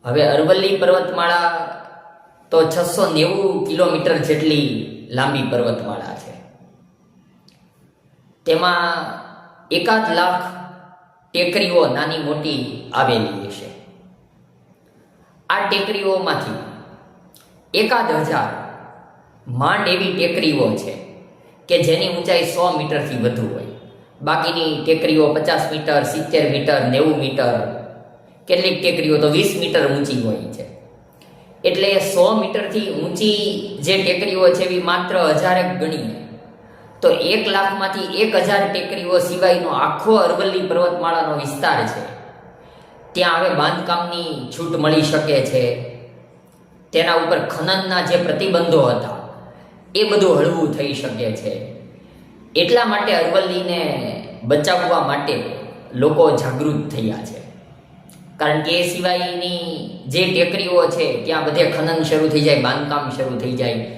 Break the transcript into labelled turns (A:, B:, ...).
A: હવે અરવલ્લી પર્વતમાળા તો 690 કિલોમીટર જેટલી લાંબી પર્વતમાળા છે. તેમાં 1 લાખ ટેકરીઓ નાની મોટી આવેલી છે. આ ટેકરીઓમાંથી 1000 માંડ એવી ટેકરીઓ છે કે જેની ઊંચાઈ 100 મીટરથી વધુ હોય. બાકીની ટેકરીઓ 50 મીટર, 70 મીટર, 90 મીટર, કેટલીક ટેકરીઓ તો 20 મીટર ઊંચી હોય છે. એટલે 100 મીટરથી ઊંચી જે ટેકરીઓ છે એવી માત્ર 1000 ગણીએ તો 1 લાખમાંથી 1000 ટેકરીઓ સિવાયનો આખો અરવલ્લી પર્વતમાળાનો વિસ્તાર છે. ત્યાં હવે બાંધકામની છૂટ મળી શકે છે. તેના ઉપર ખનનના જે પ્રતિબંધો હતા એ બધું હળવું થઈ શકે છે. એટલા માટે અરવલ્લીને બચાવવા માટે લોકો જાગૃત થયા છે. કારણ કે એ સિવાયની જે ટેકરીઓ છે ત્યાં બધે ખનન શરૂ થઈ જાય, બાંધકામ શરૂ થઈ જાય.